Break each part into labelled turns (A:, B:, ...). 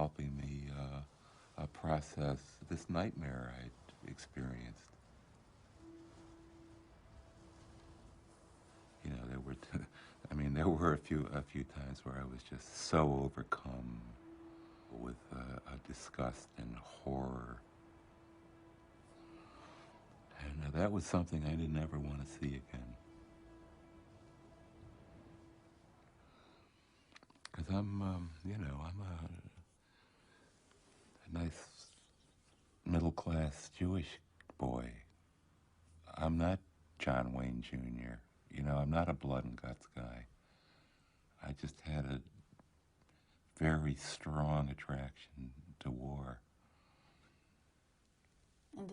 A: helping me process this nightmare I'd experienced. You know, I mean, there were a few times where I was just so overcome with a disgust and horror, and that was something I didn't ever want to see again. Because you know, I'm a nice middle-class Jewish boy. I'm not John Wayne Jr. You know, I'm not a blood and guts guy. I just had a very strong attraction to war.
B: And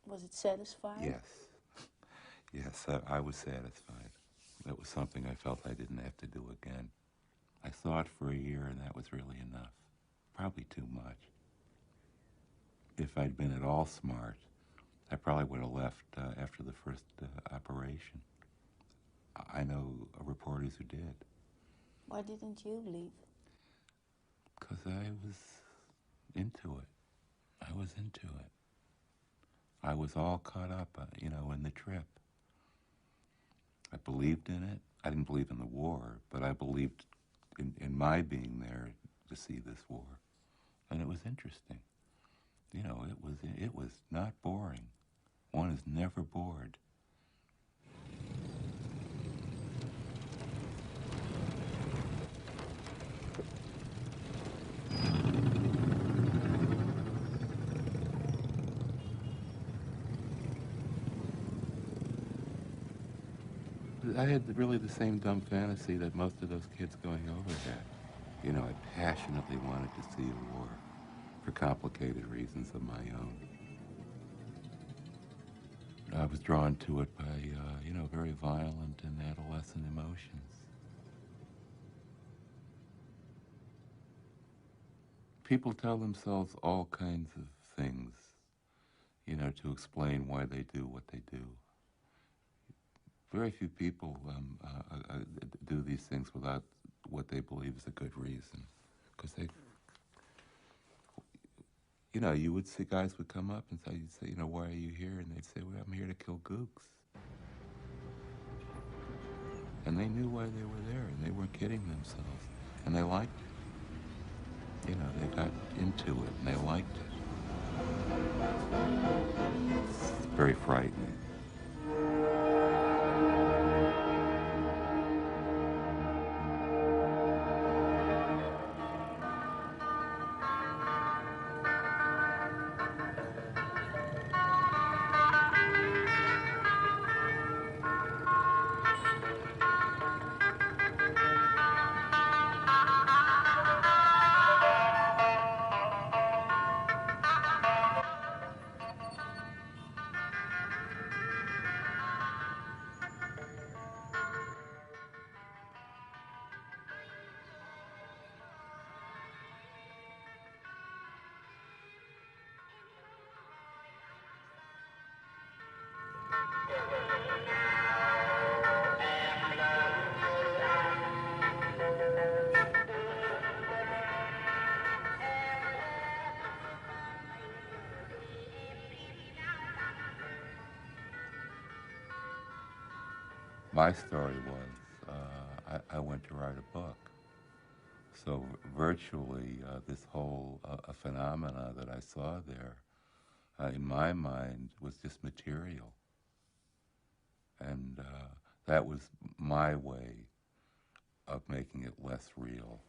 B: was it satisfying?
A: Yes. Yes, I was satisfied. That was something I felt I didn't have to do again. I saw it for a year, and that was really enough. Probably too much. If I'd been at all smart, I probably would have left after the first operation. I know reporters who did.
B: Why didn't you leave?
A: Because I was into it. I was into it. I was all caught up, you know, in the trip. I believed in it. I didn't believe in the war, but I believed in my being there to see this war. And it was interesting. You know, it was not boring. One is never bored. I had really the same dumb fantasy that most of those kids going over had. You know, I passionately wanted to see a war for complicated reasons of my own. I was drawn to it by, you know, very violent and adolescent emotions. People tell themselves all kinds of things, you know, to explain why they do what they do. Very few people do these things without what they believe is a good reason. Because they, you know, you would see guys would come up and say, you'd say, you know, why are you here? And they'd say, well, I'm here to kill gooks. And they knew why they were there, and they weren't kidding themselves. And they liked it. You know, they got into it, and they liked it. It's very frightening. My story was I went to write a book. So virtually this whole phenomena that I saw there, in my mind, was just material. And that was my way of making it less real.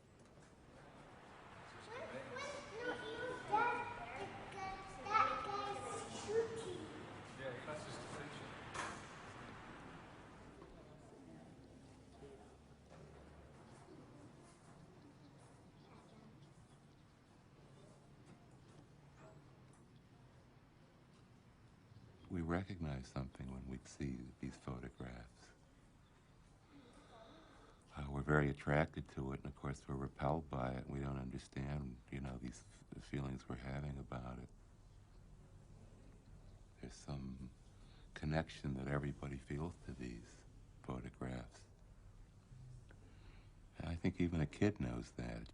A: We recognize something when we see these photographs. We're very attracted to it, and of course we're repelled by it. We don't understand, you know, these feelings we're having about it. There's some connection that everybody feels to these photographs. And I think even a kid knows that.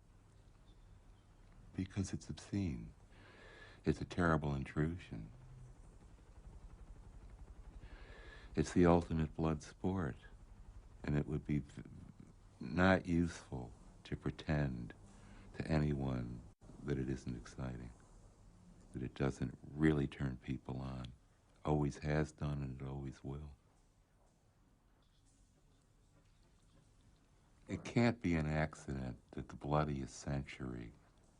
A: because it's obscene. It's a terrible intrusion. It's the ultimate blood sport, and it would be not useful to pretend to anyone that it isn't exciting, that it doesn't really turn people on. Always has done, and it always will. It can't be an accident that the bloodiest century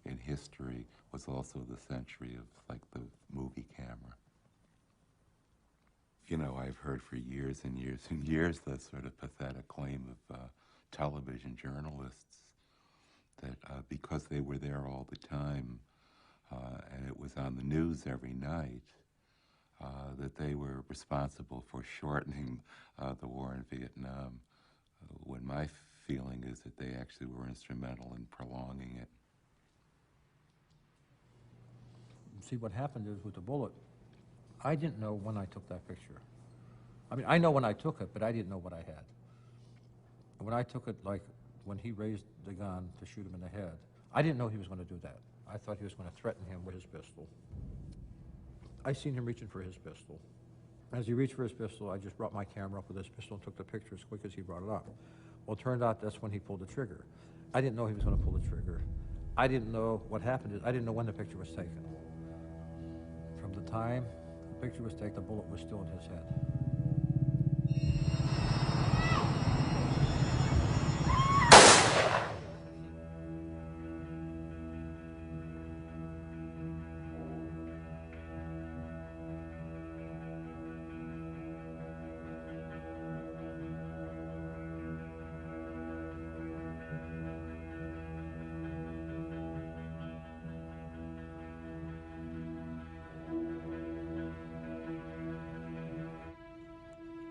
A: in history was also the century of, like, the movie camera. You know, I've heard for years and years and years the sort of pathetic claim of television journalists that because they were there all the time and it was on the news every night, that they were responsible for shortening the war in Vietnam, when my feeling is that they actually were instrumental in prolonging it.
C: See, what happened is with the bullet, I didn't know when I took that picture. I mean, I know when I took it, but I didn't know what I had. And when I took it, like when he raised the gun to shoot him in the head, I didn't know he was going to do that. I thought he was going to threaten him with his pistol. I seen him reaching for his pistol. As he reached for his pistol, I just brought my camera up with his pistol and took the picture as quick as he brought it up. Well, it turned out that's when he pulled the trigger. I didn't know he was going to pull the trigger. I didn't know what happened. I didn't know when the picture was taken. From the time the picture was taken, the bullet was still in his head.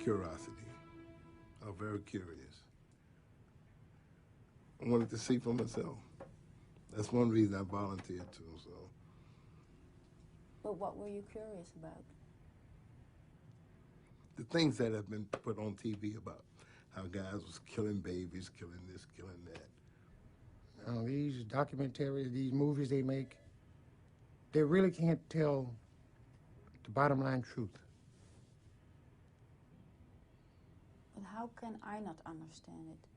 D: Curiosity. I'm very curious. I wanted to see for myself. That's one reason I volunteered too. So.
B: But what were you curious about?
D: The things that have been put on TV about how guys was killing babies, killing this, killing that.
E: These documentaries, these movies they make, they really can't tell the bottom line truth.
B: But how can I not understand it?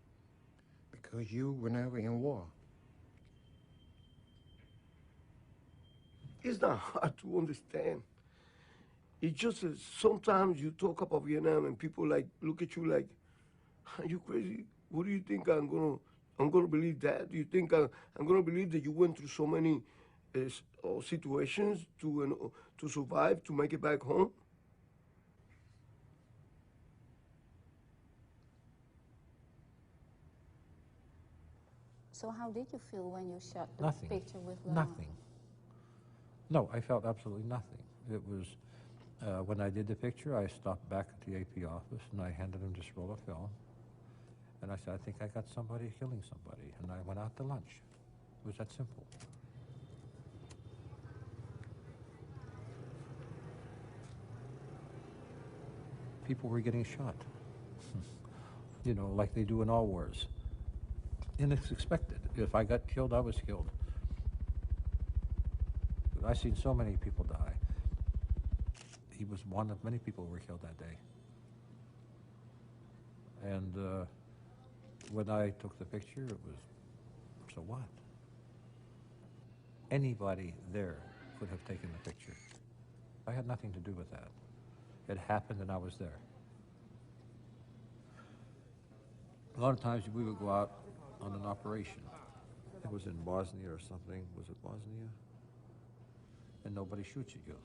E: Because you were never in war.
F: It's not hard to understand. It's just that sometimes you talk about Vietnam and people like look at you like, are you crazy? What do you think I'm gonna believe that? Do you think I'm gonna believe that you went through so many situations to survive, to make it back home?
B: So how did you feel when you shot the
C: Nothing.
B: picture with Lana?
C: Nothing. No, I felt absolutely nothing. It was, when I did the picture, I stopped back at the AP office and I handed him this roll of film. And I said, I think I got somebody killing somebody. And I went out to lunch. It was that simple. People were getting shot. You know, like they do in all wars. And it's expected. If I got killed, I was killed. I've seen so many people die. He was one of many people who were killed that day. And when I took the picture, it was, so what? Anybody there could have taken the picture. I had nothing to do with that. It happened and I was there. A lot of times we would go out on an operation. It was in Bosnia or something. Was it Bosnia? And nobody shoots at you.